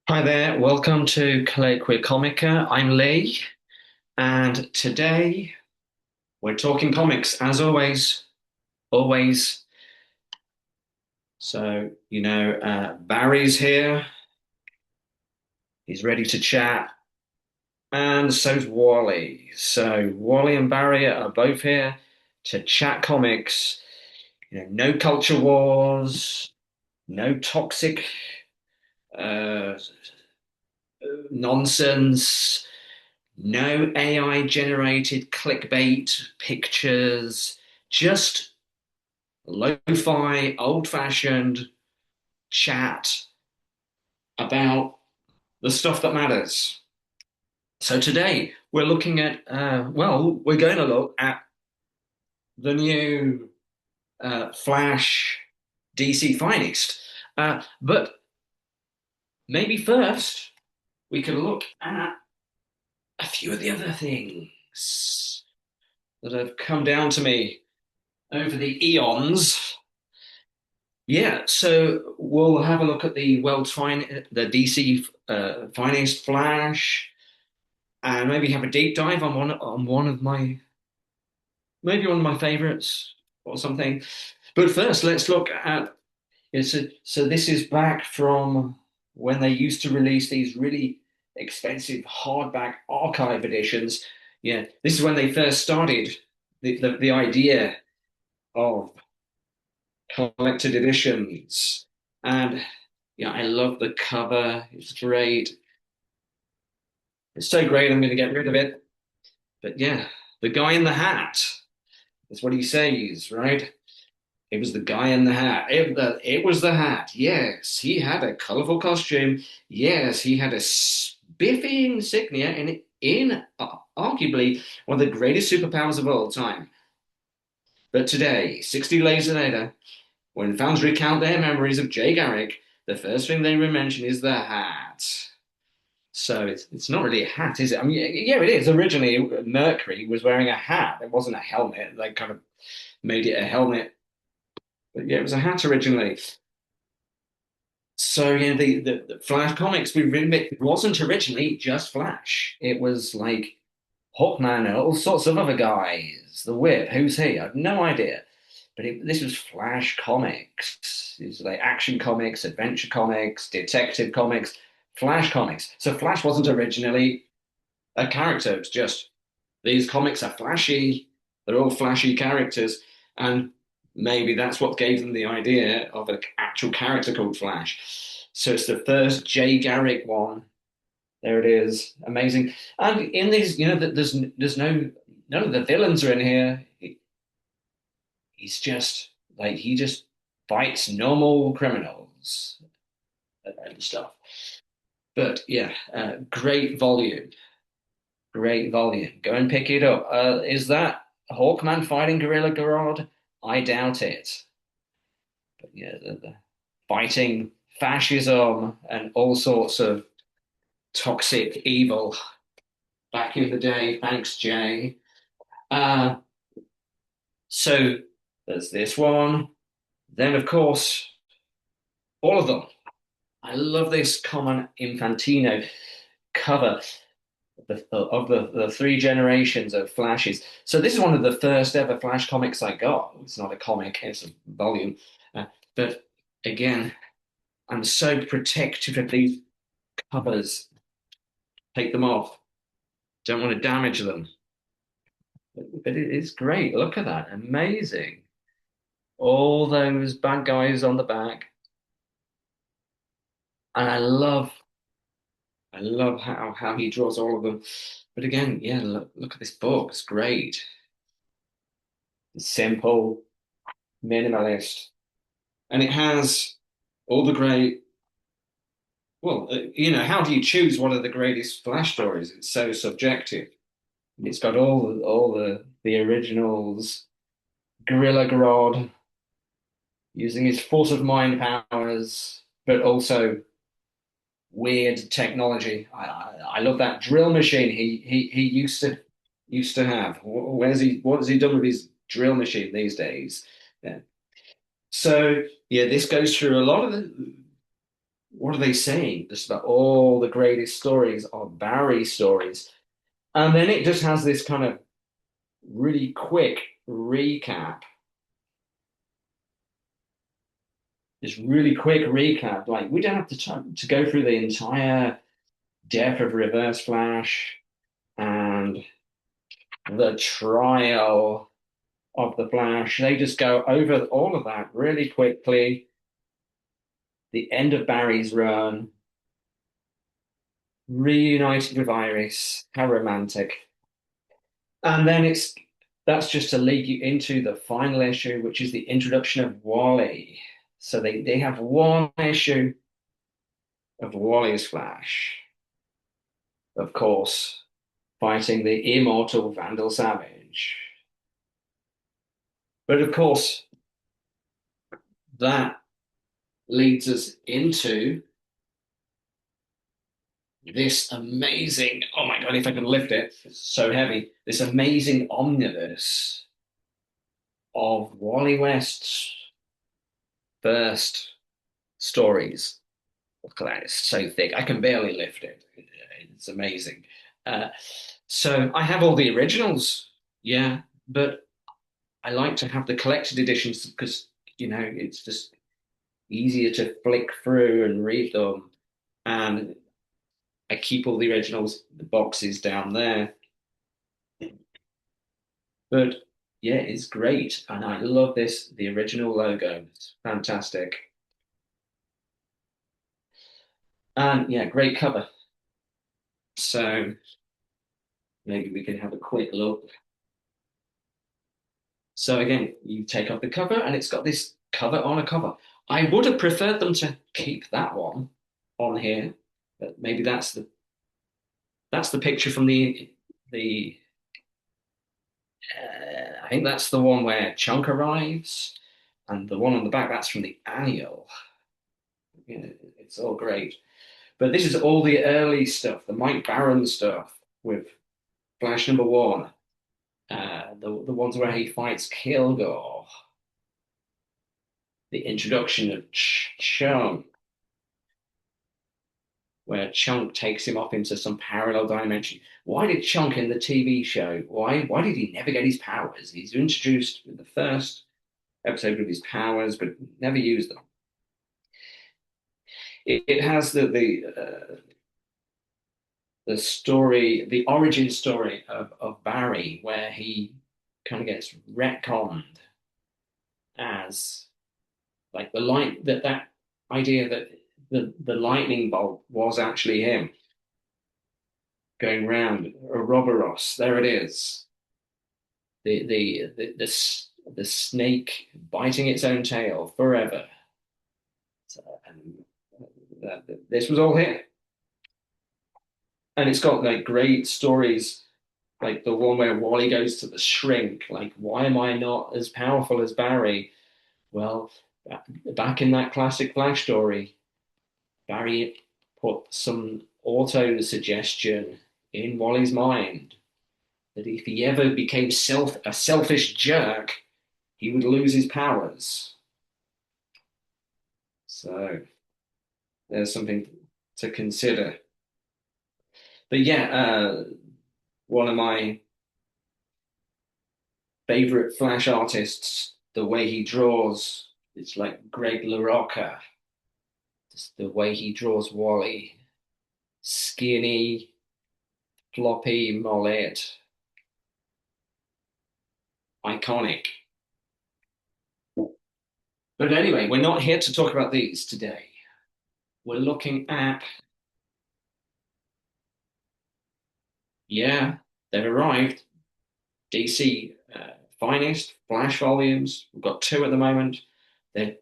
Hi there, welcome to Colloquia Comica. I'm Leigh, and today we're talking comics as always. Always. Barry's here, he's ready to chat, and so's Wally. So, Wally and Barry are both here to chat comics. No culture wars, no toxic uh, nonsense. No AI generated clickbait pictures, just lo-fi, old-fashioned chat about the stuff that matters. So today we're looking at, we're going to look at the new Flash DC Finest. But maybe first we could look at a few of the other things that have come down to me over the eons. Yeah, so we'll have a look at the DC finest Flash, and maybe have a deep dive on one of my maybe one of my favorites or something. But first, let's look at so this is back from when they used to release these really expensive hardback archive editions. Yeah, this is when they first started the idea of collected editions. And yeah, I love the cover. It's great. It's so great, I'm going to get rid of it. But yeah, the guy in the hat is what he says, right? It was the guy in the hat. It was the hat. Yes, he had a colorful costume. Yes, he had a spiffy insignia in arguably one of the greatest superpowers of all time. But today, 60 days later, when fans recount their memories of Jay Garrick, the first thing they mention is the hat. So it's not really a hat, is it? I mean, yeah, it is. Originally, Mercury was wearing a hat. It wasn't a helmet. They kind of made it a helmet, but yeah, it was a hat originally. So yeah, the Flash comics it wasn't originally just Flash. It was like Hawkman and all sorts of other guys. The Whip, who's he? I've no idea. But this was Flash comics. It's like action comics, adventure comics, detective comics, Flash comics. So Flash wasn't originally a character. It's just these comics are flashy. They're all flashy characters, and maybe that's what gave them the idea of an actual character called Flash. So it's the first Jay Garrick one. There it is, amazing. And in these, there's none of the villains are in here. He's just like he just fights normal criminals and stuff. But yeah, great volume. Go and pick it up. Is that Hawkman fighting Gorilla Grodd? I doubt it. But yeah, the fighting fascism and all sorts of toxic evil back in the day. Thanks, Jay. Uh, so there's this one. Then, of course, all of them. I love this common Infantino cover of the three generations of Flashes. So this is one of the first ever Flash comics I got. It's not a comic, it's a volume. But again, I'm so protective of these covers. Take them off. Don't want to damage them. But it is great. Look at that. Amazing. All those bad guys on the back. And I love how he draws all of them. But again, yeah, look at this book. It's great. It's simple, minimalist. And it has all the great. Well, how do you choose one of the greatest Flash stories? It's so subjective. It's got all the originals. Gorilla Grodd using his force of mind powers, but also weird technology. I love that drill machine he used to have. Where's he? What has he done with his drill machine these days? Yeah. So yeah, this goes through a lot of what are they saying? Just about all the greatest stories are Barry stories. And then it just has this kind of really quick recap, this really quick recap. Like, we don't have to go through the entire death of Reverse Flash and the trial of the Flash. They just go over all of that really quickly. The end of Barry's run, reunited with Iris. How romantic. And then that's just to lead you into the final issue, which is the introduction of Wally. So they have one issue of Wally's Flash, of course, fighting the immortal Vandal Savage. But of course, that leads us into this amazing, oh my God, if I can lift it, it's so heavy, this amazing omnibus of Wally West's first stories. Look at that, it's so thick. I can barely lift it. It's amazing. Uh, so I have all the originals, yeah, but I like to have the collected editions because, it's just easier to flick through and read them. And I keep all the originals, the boxes down there. But yeah, it's great. And I love this, the original logo. It's fantastic. And yeah, great cover. So maybe we can have a quick look. So again, you take off the cover and it's got this cover on a cover. I would have preferred them to keep that one on here, but maybe that's the picture from the I think that's the one where Chunk arrives, and the one on the back that's from the annual. It's all great. But this is all the early stuff, the Mike Baron stuff with Flash number one, the ones where he fights Kilgore, the introduction of Chunk, where Chunk takes him off into some parallel dimension. Why did Chunk in the TV show? Why did he never get his powers? He's introduced in the first episode with his powers, but never used them. It has the story, the origin story of Barry, where he kind of gets retconned as like the light that idea that the lightning bolt was actually him going round Ouroboros. There it is. The snake biting its own tail forever. So, and this was all here, and it's got like great stories, like the one where Wally goes to the shrink. Like, why am I not as powerful as Barry? Well, back in that classic Flash story, Barry put some auto suggestion in Wally's mind that if he ever became a selfish jerk, he would lose his powers. So there's something to consider. But yeah, one of my favorite Flash artists, the way he draws, it's like Greg LaRocca. Just the way he draws Wally, skinny, floppy mullet, iconic. But anyway, we're not here to talk about these today. We're looking at, yeah, they've arrived. DC finest Flash volumes. We've got two at the moment. They've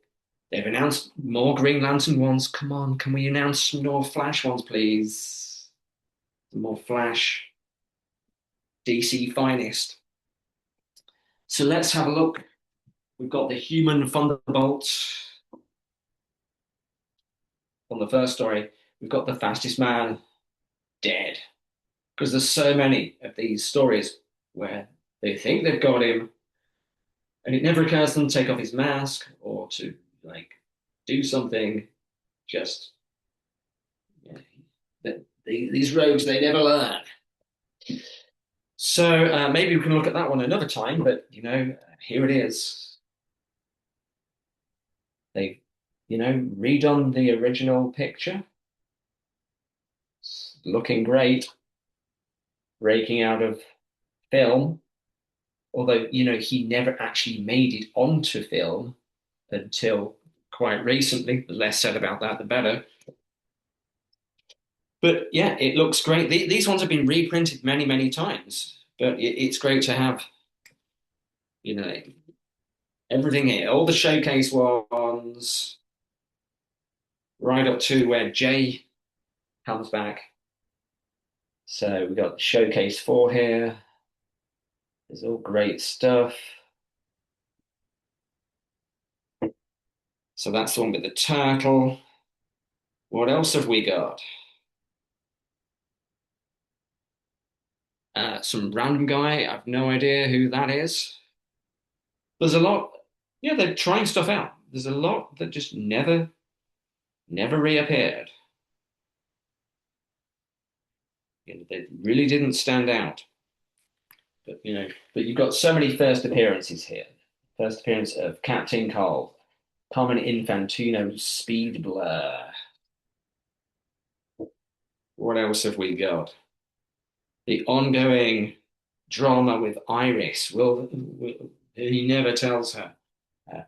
they've announced more Green Lantern ones. Come on, can we announce some more Flash ones, please? Some more Flash DC finest. So let's have a look. We've got the Human Thunderbolt on the first story. We've got the fastest man dead. Because there's so many of these stories where they think they've got him, and it never occurs to them to take off his mask or to like do something. Just These rogues, they never learn. So maybe we can look at that one another time, but here it is. They've, redone the original picture. It's looking great, breaking out of film. Although, he never actually made it onto film until quite recently. The less said about that, the better. But yeah, it looks great. These ones have been reprinted many, many times, but it's great to have, you know, everything here. All the showcase ones, right up to where Jay comes back. So we've got showcase 4 here. There's all great stuff. So that's the one with the turtle. What else have we got? Some random guy. I've no idea who that is. There's a lot. Yeah, they're trying stuff out. There's a lot that just never reappeared. They really didn't stand out. But you've got so many first appearances here. First appearance of Captain Cole, Carmen Infantino, Speed Blur. What else have we got? The ongoing drama with Iris. Will he never tells her? Uh,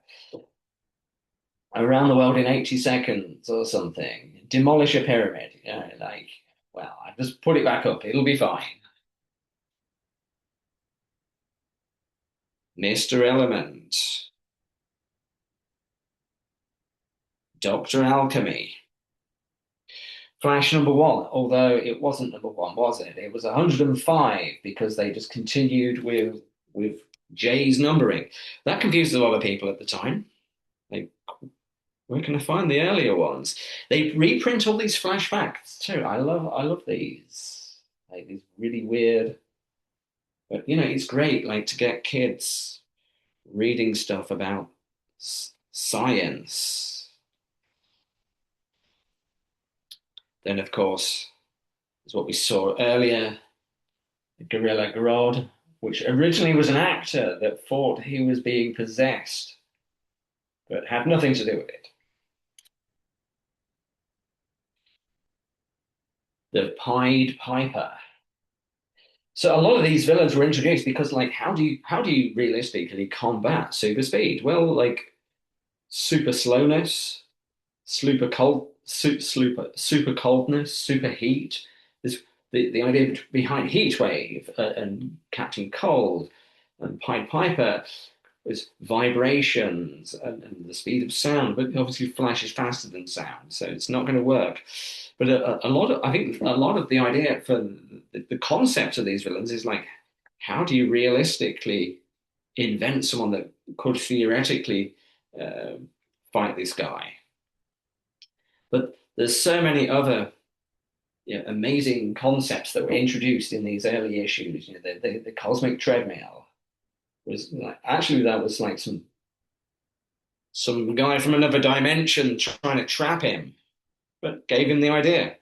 Around the world in 80 seconds or something. Demolish a pyramid. Well, I just put it back up. It'll be fine. Mr. Element. Dr. Alchemy. Flash number one, although it wasn't number one, was it? It was 105 because they just continued with Jay's numbering. That confused a lot of people at the time. Like, where can I find the earlier ones? They reprint all these flashbacks too. I love these. Like these really weird, but it's great. Like to get kids reading stuff about science. Then, of course, is what we saw earlier, Gorilla Grodd, which originally was an actor that thought he was being possessed, but had nothing to do with it. The Pied Piper. So a lot of these villains were introduced because, like, how do you realistically combat super speed? Well, like super slowness, super coldness, super heat. This the idea behind Heat Wave and Captain Cold and Pied Piper was vibrations and the speed of sound, but obviously flash is faster than sound, so it's not going to work. But a lot of I think a lot of the idea for the concept of these villains is like, how do you realistically invent someone that could theoretically uh, fight this guy? But there's so many other amazing concepts that were introduced in these early issues. The cosmic treadmill was like, actually that was like some guy from another dimension trying to trap him, but gave him the idea.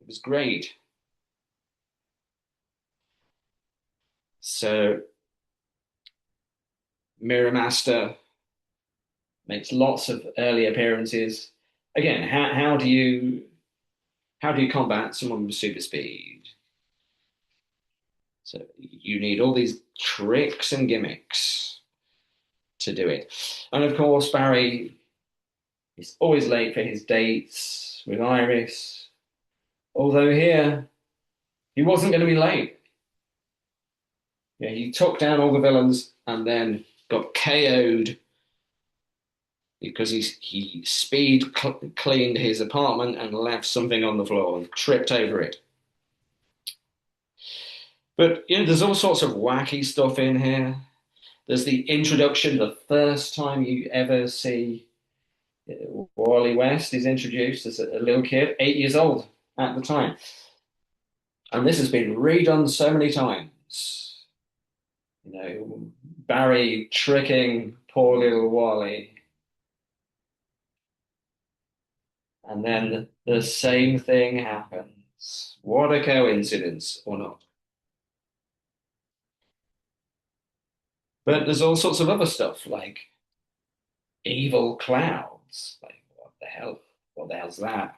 It was great. So Mirror Master makes lots of early appearances. Again, how do you combat someone with super speed? So you need all these tricks and gimmicks to do it. And of course, Barry is always late for his dates with Iris. Although here, he wasn't going to be late. Yeah, he took down all the villains and then got KO'd because he speed cleaned his apartment and left something on the floor and tripped over it. But there's all sorts of wacky stuff in here. There's the introduction, the first time you ever see Wally West is introduced as a little kid, 8 years old at the time. And this has been redone so many times. Barry tricking poor little Wally. And then the same thing happens. What a coincidence, or not. But there's all sorts of other stuff like evil clouds. Like, what the hell? What the hell's that?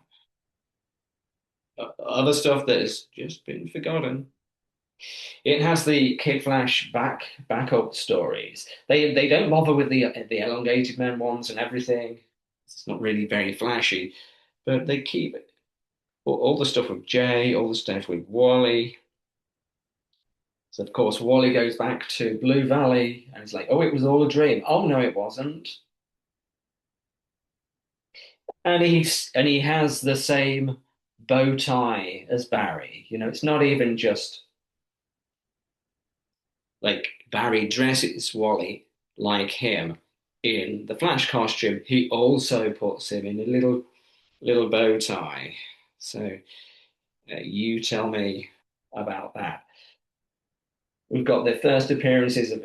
Other stuff that has just been forgotten. It has the Kid Flash backup stories. They don't bother with the elongated man ones and everything. It's not really very flashy, but they keep all the stuff with Jay, all the stuff with Wally. So of course Wally goes back to Blue Valley and it's like, oh, it was all a dream. Oh no, it wasn't. And he has the same bow tie as Barry. It's not even just like Barry dresses Wally like him in the Flash costume. He also puts him in a little bow tie. So you tell me about that. We've got the first appearances of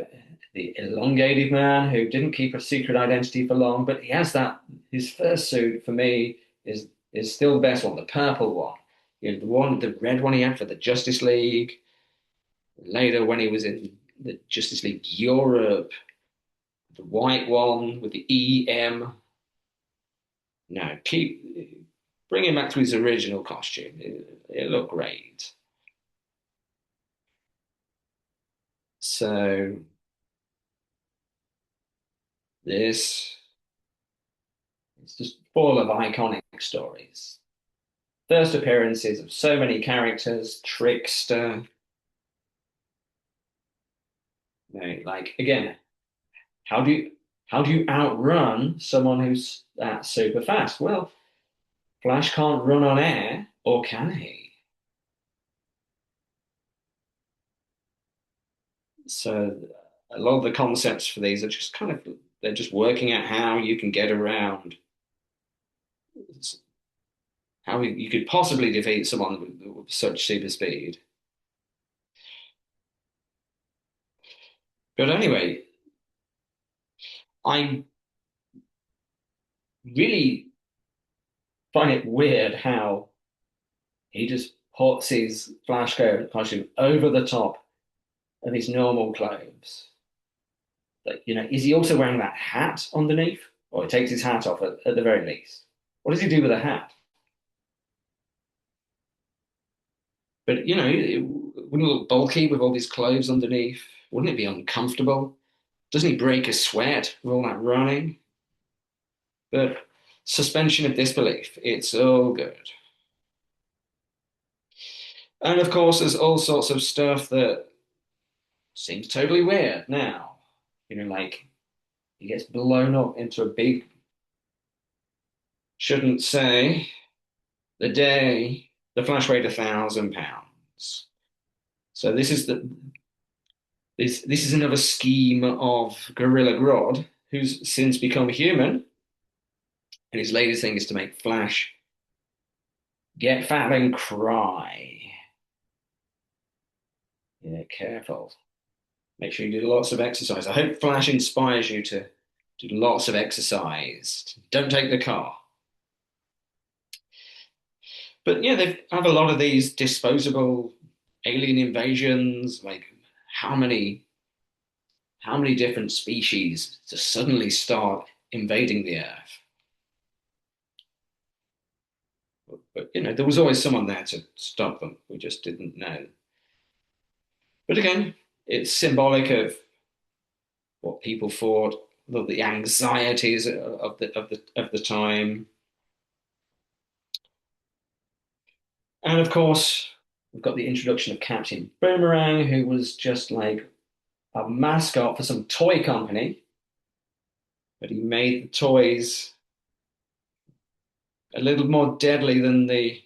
the elongated man who didn't keep a secret identity for long, but he has that. His first suit for me is still the best one, the purple one. The red one he had for the Justice League. Later, when he was in the Justice League Europe, the white one with the EM. No, keep bring him back to his original costume. It looked great. So this is just full of iconic stories. First appearances of so many characters, Trickster. Like again, how do you how do you outrun someone who's that super fast? Well, Flash can't run on air, or can he? So a lot of the concepts for these are just kind of they're just working out how you can get around how you could possibly defeat someone with such super speed. But anyway, I really find it weird how he just puts his Flash costume over the top of his normal clothes. Like, is he also wearing that hat underneath? Or he takes his hat off at the very least. What does he do with a hat? But it wouldn't it look bulky with all these clothes underneath. Wouldn't it be uncomfortable? Doesn't he break a sweat with all that running? But suspension of disbelief, it's all good. And of course, there's all sorts of stuff that seems totally weird now. Like he gets blown up into a big, shouldn't say, the day the Flash weighed 1,000 pounds. So this is another scheme of Gorilla Grodd, who's since become human, and his latest thing is to make Flash get fat and cry. Yeah, careful. Make sure you do lots of exercise. I hope Flash inspires you to do lots of exercise. Don't take the car. But yeah, they have a lot of these disposable alien invasions. Like how many how many different species to suddenly start invading the Earth? But there was always someone there to stop them. We just didn't know. But again, it's symbolic of what people thought, the anxieties of the time. And of course, we've got the introduction of Captain Boomerang, who was just like a mascot for some toy company, but he made the toys a little more deadly than they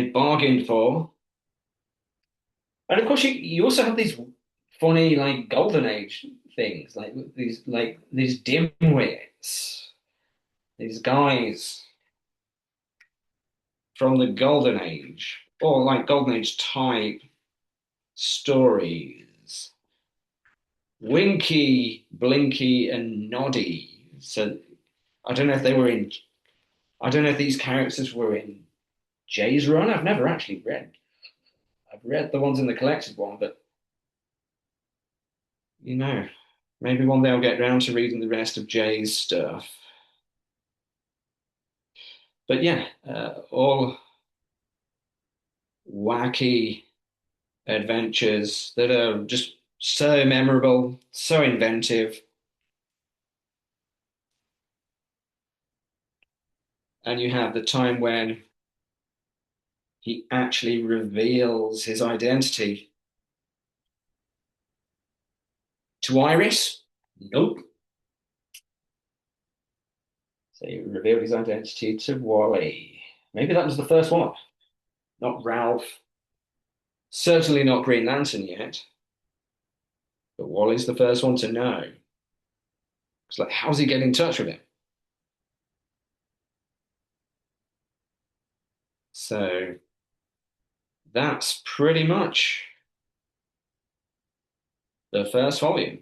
bargained for. And of course, you also have these funny like golden age things, like these dimwits, these guys from the golden age, or like golden age type stories. Winky, Blinky, and Noddy. So I don't know if they were in I don't know if these characters were in Jay's run. I've never actually read. I've read the ones in the collected one, but you know, maybe one day I'll get round to reading the rest of Jay's stuff. But yeah, all wacky adventures that are just so memorable, so inventive. And you have the time when he actually reveals his identity to Iris. Nope. So he revealed his identity to Wally. Maybe that was the first one. Not Ralph. Certainly not Green Lantern yet. But Wally's the first one to know. It's like, how's he get in touch with him? So that's pretty much the first volume.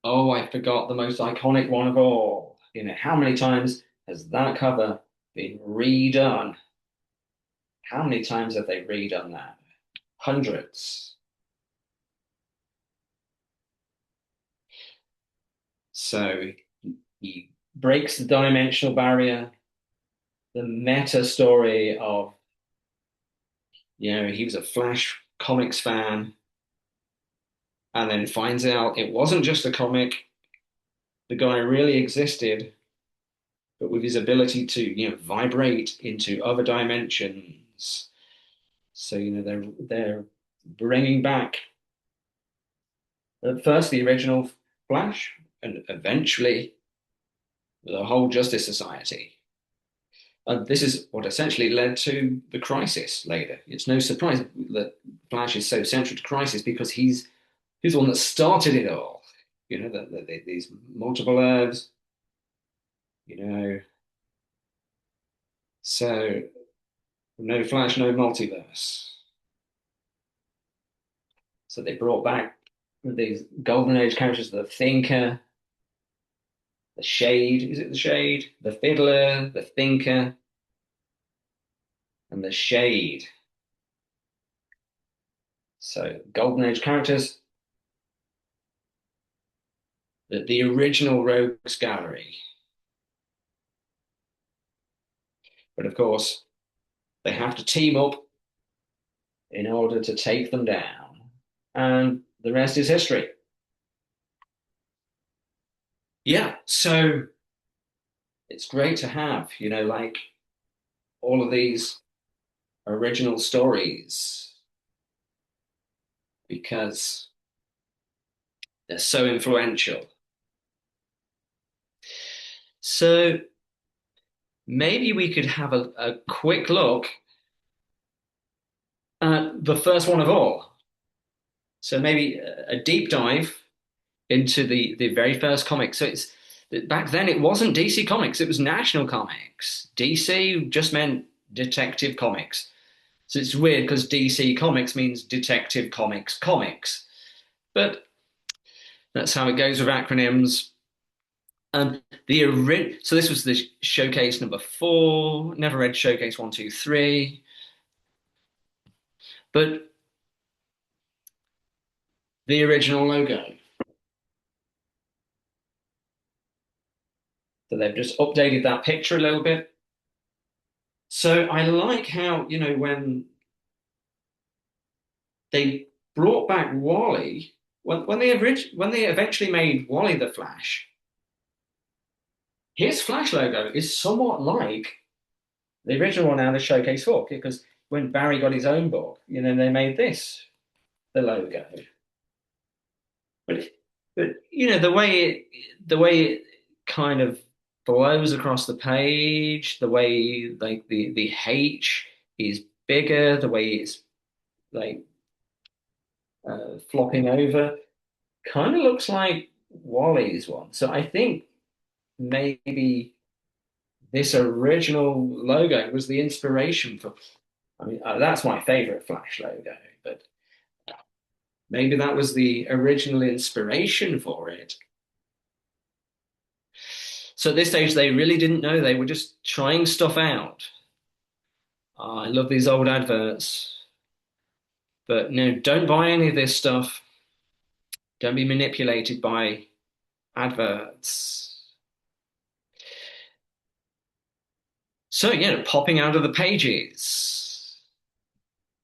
Oh, I forgot the most iconic one of all. How many times has that cover been redone? How many times have they redone that? Hundreds. So he breaks the dimensional barrier, the meta story of, he was a Flash comics fan and then finds out it wasn't just a comic. The guy really existed, but with his ability to, vibrate into other dimensions. So, they're bringing back at first the original Flash and eventually the whole Justice Society. This is what essentially led to the Crisis later. It's no surprise that Flash is so central to Crisis because he's the one that started it all. These multiple Earths. You know, so no Flash, no multiverse. So they brought back these Golden Age characters: the Thinker, the Shade. Is it the Shade? The Fiddler, the Thinker, and the Shade. So Golden Age characters, the original Rogues Gallery. But of course, they have to team up in order to take them down. And the rest is history. Yeah, so it's great to have, like all of these original stories because they're so influential. So maybe we could have a quick look at the first one of all. So maybe a deep dive into the very first comic. So it's back then it wasn't DC Comics, it was National Comics. DC just meant Detective Comics. So it's weird because DC Comics means Detective Comics comics. But that's how it goes with acronyms. So this was the showcase number 4. Never read showcase 1, 2, 3. But the original logo. So they've just updated that picture a little bit. So I like how, when they brought back Wally, when they eventually made Wally the Flash, his Flash logo is somewhat like the original one out of Showcase 4, because when Barry got his own book, they made this the logo. But the way it kind of flows across the page, the way like the H is bigger, the way it's like flopping over, kind of looks like Wally's one. So I think maybe this original logo was the inspiration for. I mean, that's my favorite Flash logo, but maybe that was the original inspiration for it. So at this stage, they really didn't know. They were just trying stuff out. I love these old adverts. But no, don't buy any of this stuff. Don't be manipulated by adverts. So, popping out of the pages,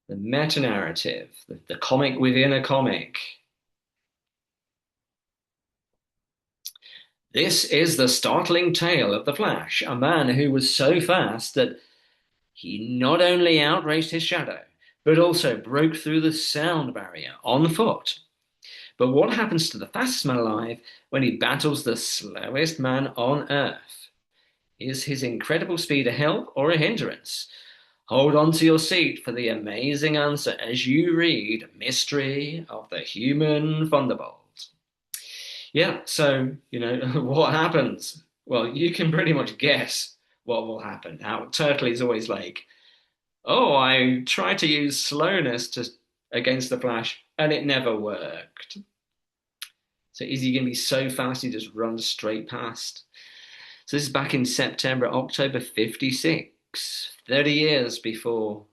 the meta narrative, the comic within a comic. This is the startling tale of the Flash, a man who was so fast that he not only outraced his shadow, but also broke through the sound barrier on foot. But what happens to the fastest man alive when he battles the slowest man on Earth? Is his incredible speed a help or a hindrance? Hold on to your seat for the amazing answer as you read Mystery of the Human Thunderbolt. Yeah, so, what happens? Well, you can pretty much guess what will happen. Now, Turtle is always like, oh, I tried to use slowness against the Flash, and it never worked. So is he going to be so fast he just runs straight past? So this is back in September, October 56, 30 years before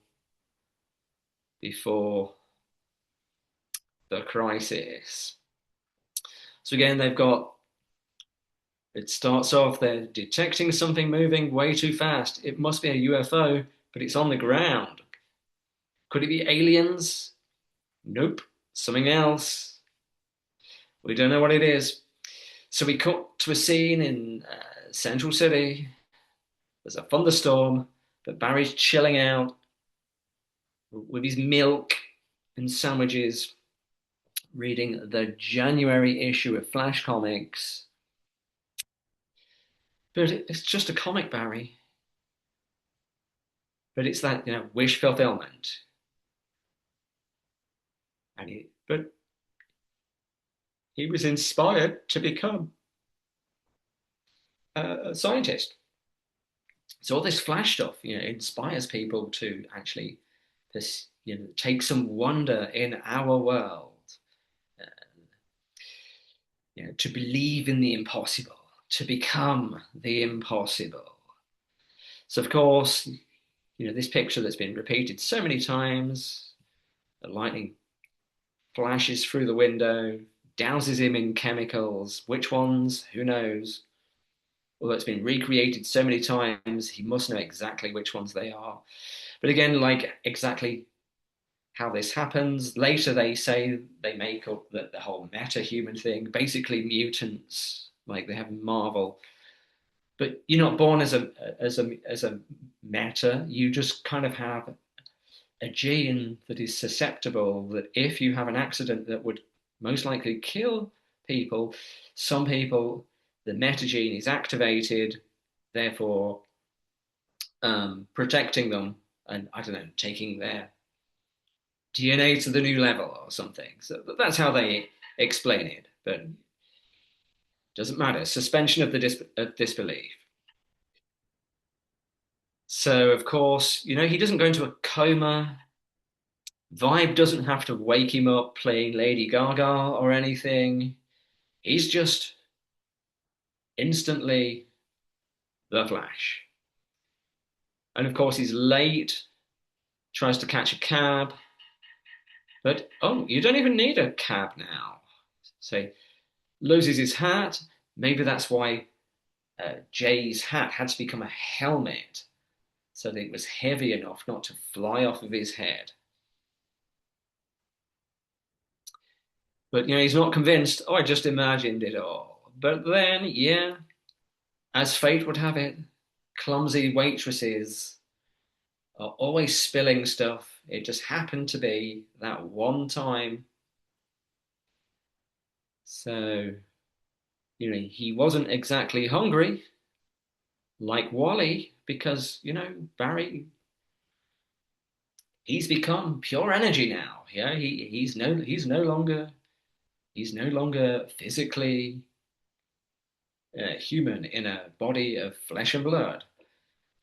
the crisis. So again, it starts off, they're detecting something moving way too fast. It must be a UFO, but it's on the ground. Could it be aliens? Nope, something else. We don't know what it is. So we cut to a scene in Central City. There's a thunderstorm, but Barry's chilling out with his milk and sandwiches, reading the January issue of Flash Comics. But it's just a comic, Barry. But it's that, wish fulfillment. But he was inspired to become a scientist. So all this Flash stuff, inspires people to actually, take some wonder in our world. Uh, to believe in the impossible, to become the impossible. So, of course, this picture that's been repeated so many times, the lightning flashes through the window, douses him in chemicals. Which ones? Who knows? Although it's been recreated so many times, he must know exactly which ones they are. But again, like exactly how this happens, later they say they make up the whole meta-human thing, basically mutants, like they have Marvel. But you're not born as a meta. You just kind of have a gene that is susceptible. That if you have an accident that would most likely kill people, some people, the meta gene is activated, therefore protecting them, and I don't know, taking their DNA to the new level or something. So that's how they explain it. But it doesn't matter. Suspension of of disbelief. So, of course, he doesn't go into a coma. Vibe doesn't have to wake him up playing Lady Gaga or anything. He's just instantly the Flash. And of course, he's late, tries to catch a cab, but oh, you don't even need a cab now. So, loses his hat. Maybe that's why Jay's hat had to become a helmet so that it was heavy enough not to fly off of his head. But he's not convinced. Oh, I just imagined it all. But then, yeah, as fate would have it, clumsy waitresses are always spilling stuff. It just happened to be that one time. So, he wasn't exactly hungry like Wally because, Barry, he's become pure energy now. Yeah, he's no longer physically human in a body of flesh and blood.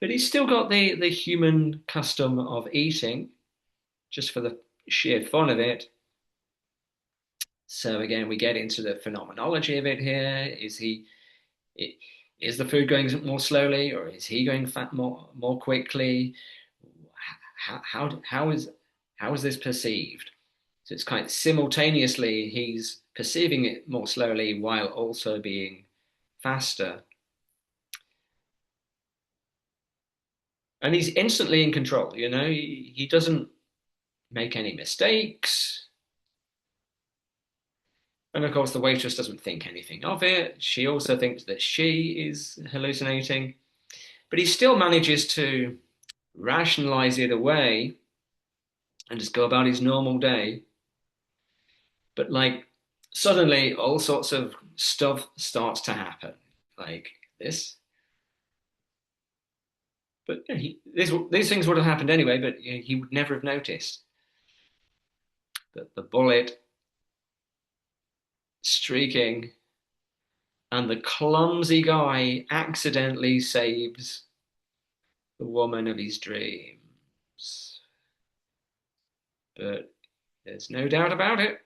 But he's still got the human custom of eating, just for the sheer fun of it. So again, we get into the phenomenology of it here. Is the food going more slowly, or is he going fat more quickly? How how is this perceived? So it's kind of simultaneously he's perceiving it more slowly while also being faster, and he's instantly in control. He doesn't make any mistakes. And of course, the waitress doesn't think anything of it. She also thinks that she is hallucinating, but he still manages to rationalize it away and just go about his normal day. But like suddenly, all sorts of stuff starts to happen, like this. But these things would have happened anyway, but he would never have noticed that the bullet streaking and the clumsy guy accidentally saves the woman of his dreams. But there's no doubt about it.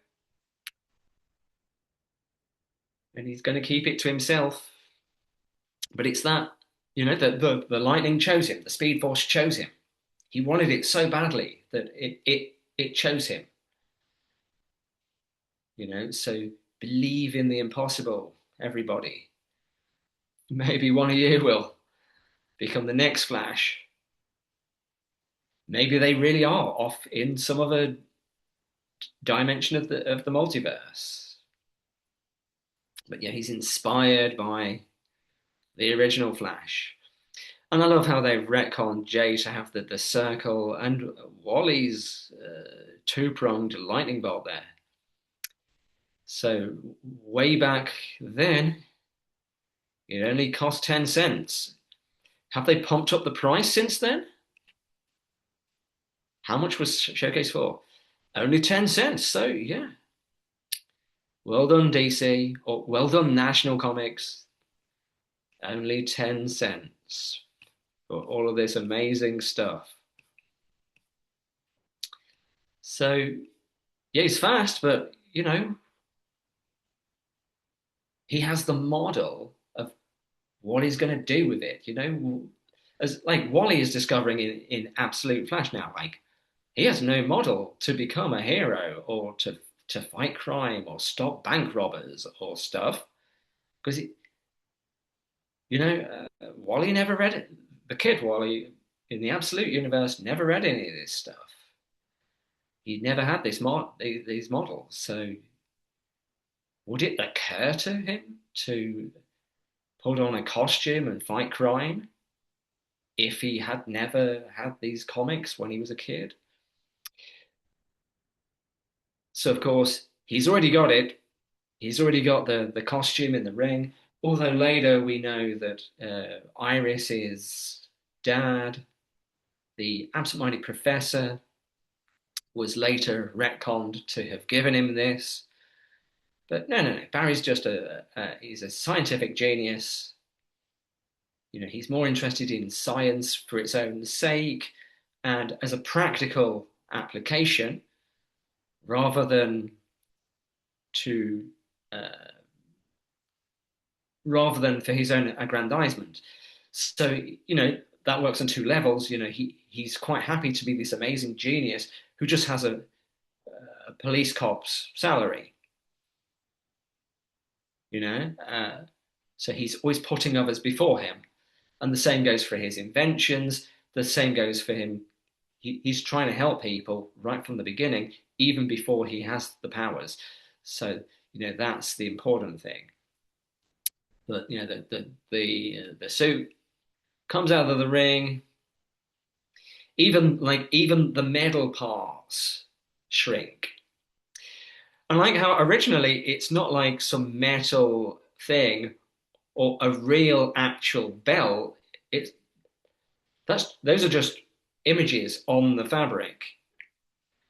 And he's going to keep it to himself. But it's that, the lightning chose him, the Speed Force chose him. He wanted it so badly that it chose him. So believe in the impossible, everybody. Maybe one of you will become the next Flash. Maybe they really are off in some other dimension of the multiverse. But yeah, he's inspired by the original Flash. And I love how they've retconned Jay to have the circle and Wally's two-pronged lightning bolt there. So way back then, it only cost 10 cents. Have they pumped up the price since then? How much was Showcase for? Only 10 cents. So yeah. Well done, DC, or well done, National Comics. Only 10 cents for all of this amazing stuff. So, yeah, he's fast, but, he has the model of what he's going to do with it, As like Wally is discovering in Absolute Flash now, like he has no model to become a hero or to fight crime or stop bank robbers or stuff because Wally never read it. The kid Wally in the Absolute universe never read any of this stuff. He never had these models. So would it occur to him to put on a costume and fight crime if he had never had these comics when he was a kid? So of course he's already got it. He's already got the costume in the ring. Although later we know that Iris's dad, the absent-minded professor, was later retconned to have given him this. But no. Barry's just he's a scientific genius. He's more interested in science for its own sake and as a practical application rather than to rather than for his own aggrandizement. So, that works on two levels. He's quite happy to be this amazing genius who just has a police cop's salary, so he's always putting others before him. And the same goes for his inventions. The same goes for him. He's trying to help people right from the beginning, even before he has the powers. So, that's the important thing. But, the suit comes out of the ring. Even the metal parts shrink. And like how originally it's not like some metal thing or a real actual bell. Those are just images on the fabric.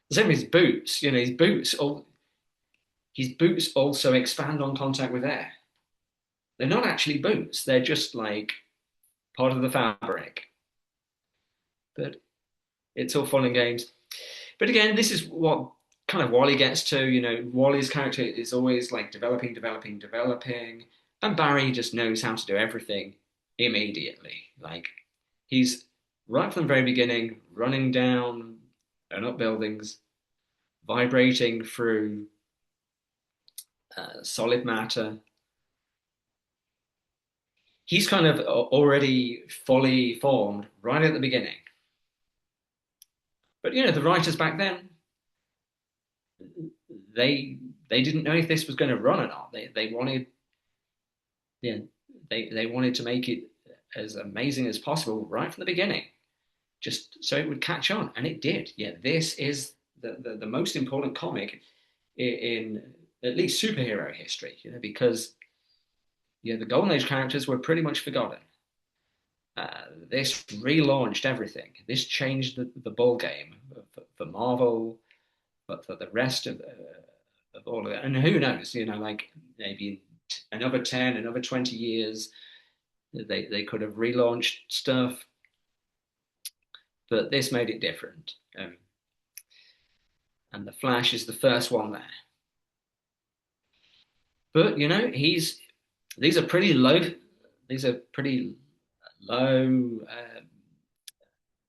The same as his boots. His boots also expand on contact with air. They're not actually boots. They're just like part of the fabric. But it's all fun and games. But again, this is what kind of Wally gets to. Wally's character is always like developing. And Barry just knows how to do everything immediately. Like he's right from the very beginning, running down and up buildings, vibrating through solid matter. He's kind of already fully formed right at the beginning. But the writers back then, they they didn't know if this was going to run or not. They wanted, yeah, they wanted to make it as amazing as possible right from the beginning, just so it would catch on, and it did. Yeah, this is the most important comic in at least superhero history, because the Golden Age characters were pretty much forgotten. This relaunched everything. This changed the ball game for Marvel, but for the rest of all of it. And who knows, like maybe another 10, another 20 years, they could have relaunched stuff, but this made it different. And the Flash is the first one there. But these are pretty low. These are pretty low,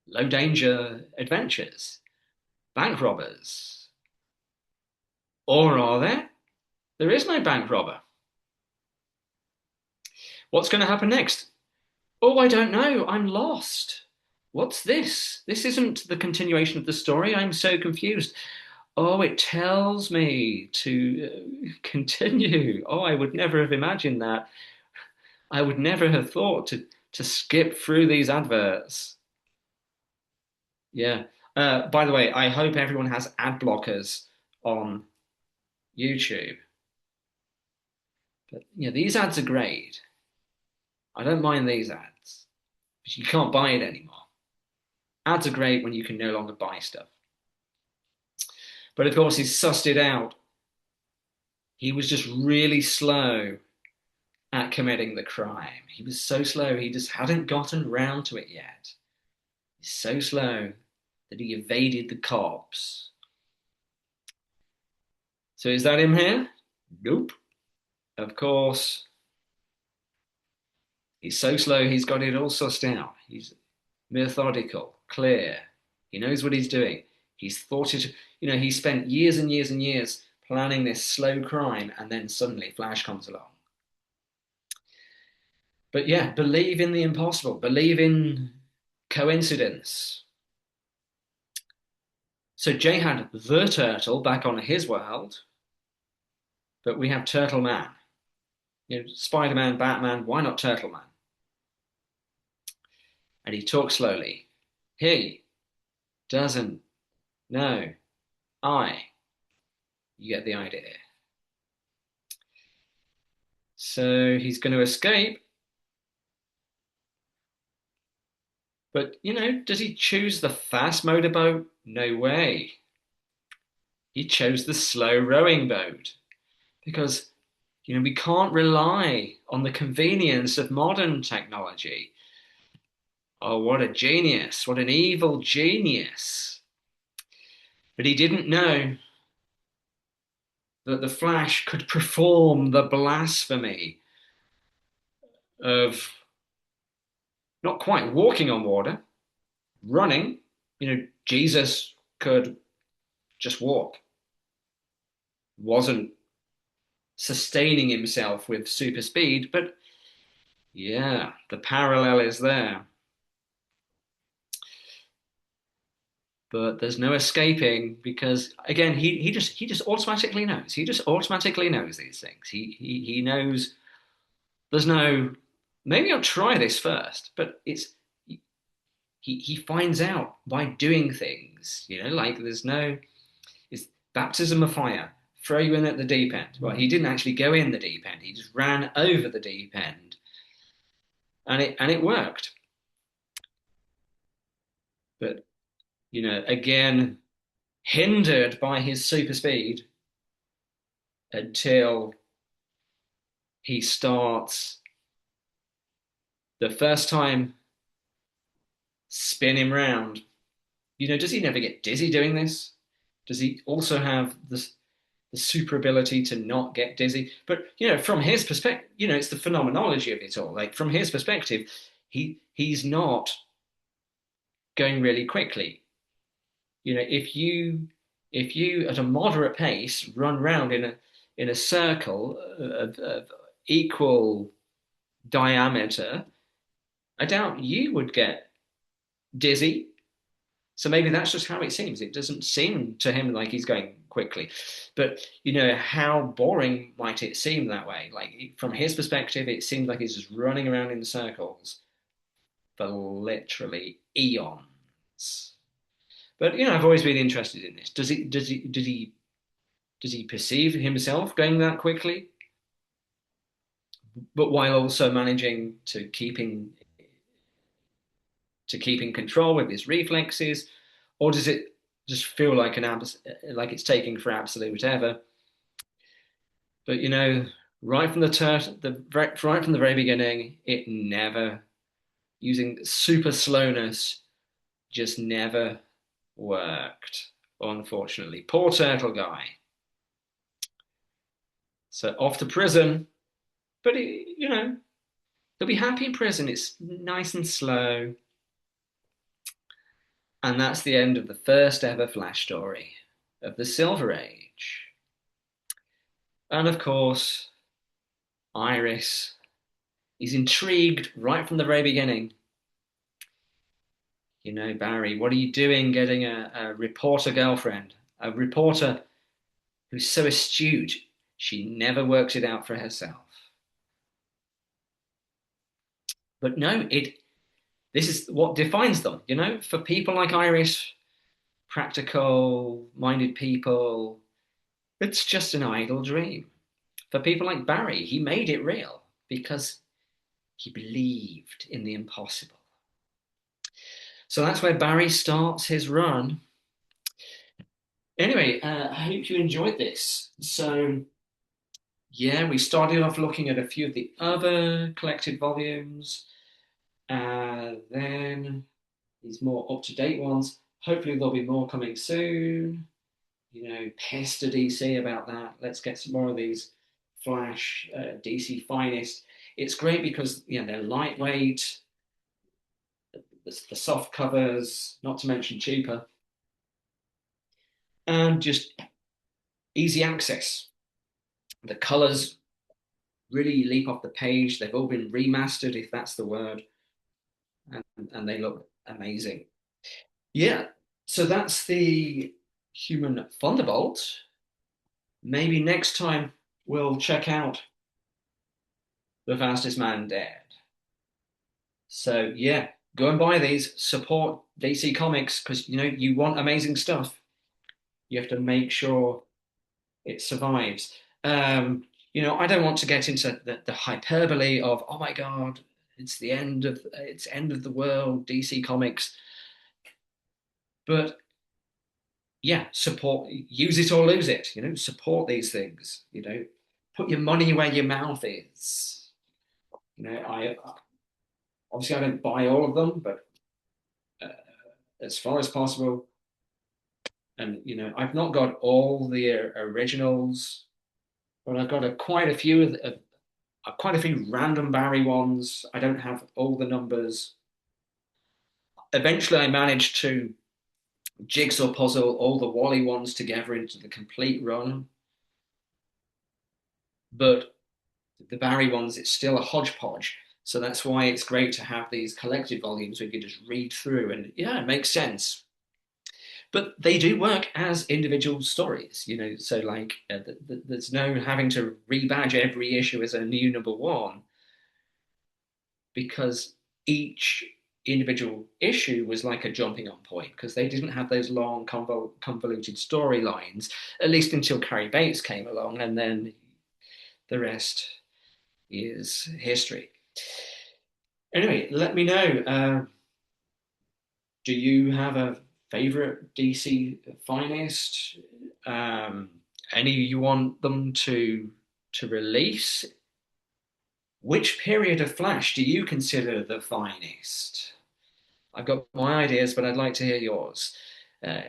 low danger adventures, bank robbers, or are there? There is no bank robber. What's going to happen next? Oh, I don't know. I'm lost. What's this? This isn't the continuation of the story. I'm so confused. Oh, it tells me to continue. Oh, I would never have imagined that. I would never have thought to skip through these adverts. Yeah. By the way, I hope everyone has ad blockers on YouTube. But these ads are great. I don't mind these ads, but you can't buy it anymore. Ads are great when you can no longer buy stuff. But of course, he's sussed it out. He was just really slow at committing the crime. He was so slow, he just hadn't gotten round to it yet. He's so slow that he evaded the cops. So is that him here? Nope. Of course, he's so slow, he's got it all sussed out. He's methodical, clear. He knows what he's doing. He's thought it, he spent years and years and years planning this slow crime, and then suddenly Flash comes along. But yeah, believe in the impossible, believe in coincidence. So Jay had the turtle back on his world, but we have Turtle Man. Spider-Man, Batman, why not Turtle Man? And he talks slowly. He doesn't know. You get the idea. So he's going to escape. But, does he choose the fast motorboat? No way. He chose the slow rowing boat because, we can't rely on the convenience of modern technology. Oh, what a genius. What an evil genius. But he didn't know that the Flash could perform the blasphemy of not quite walking on water, running. Jesus could just walk, wasn't sustaining himself with super speed, but yeah, the parallel is there. But there's no escaping because again, he just automatically knows. He just automatically knows these things. He knows there's no, maybe I'll try this first, but he finds out by doing things, like there's no, it's baptism of fire, throw you in at the deep end. Well, he didn't actually go in the deep end, he just ran over the deep end. And it worked. But, again, hindered by his super speed until he starts the first time spin him round. Does he never get dizzy doing this? Does he also have this? the super ability to not get dizzy. But from his perspective, it's the phenomenology of it all. Like from his perspective, he's not going really quickly. If you at a moderate pace run round in a circle of equal diameter, I doubt you would get dizzy. So maybe that's just how it seems. It doesn't seem to him like he's going quickly. But how boring might it seem that way? Like from his perspective, it seems like he's just running around in circles for literally eons. But I've always been interested in this. Does he perceive himself going that quickly, but while also managing to keeping control with his reflexes, or does it just feel like like it's taking for absolute ever? But right from right from the very beginning, it never using super slowness just never worked. Unfortunately, poor turtle guy. So off to prison, but he'll be happy in prison. It's nice and slow, and that's the end of the first ever Flash story of the Silver Age. And of course, Iris is intrigued right from the very beginning. Barry, what are you doing getting a reporter girlfriend? A reporter who's so astute, she never works it out for herself. But no, this is what defines them. For people like Iris, practical minded people, it's just an idle dream. For people like Barry, he made it real because he believed in the impossible. So that's where Barry starts his run. Anyway, I hope you enjoyed this. So, yeah, we started off looking at a few of the other collected volumes, then these more up to date ones. Hopefully, there'll be more coming soon. Pester DC about that. Let's get some more of these Flash DC finest. It's great because they're lightweight, the soft covers, not to mention cheaper, and just easy access. The colors really leap off the page. They've all been remastered, if that's the word, and they look amazing. Yeah, so that's the Human Thunderbolt. Maybe next time we'll check out The Fastest Man Dead. So yeah, go and buy these. Support DC Comics because you want amazing stuff. You have to make sure it survives. I don't want to get into the hyperbole of oh my god, it's end of the world, DC Comics. But yeah, use it or lose it. Support these things. Put your money where your mouth is. I obviously I don't buy all of them, but uh, as far as possible. And I've not got all the originals, but I've got quite a few random Barry ones. I don't have all the numbers. Eventually, I managed to jigsaw puzzle all the Wally ones together into the complete run, but the Barry ones, it's still a hodgepodge. So that's why it's great to have these collected volumes where you can just read through and yeah, it makes sense. But they do work as individual stories, so like there's no having to rebadge every issue as a new number one because each individual issue was like a jumping on point because they didn't have those long convoluted storylines, at least until Carrie Bates came along, and then the rest is history. Anyway, let me know. Do you have a favorite DC finest? Any you want them to release? Which period of Flash do you consider the finest? I've got my ideas, but I'd like to hear yours. Uh,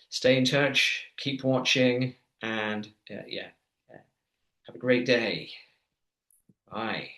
Stay in touch, keep watching, And yeah, have a great day. Bye.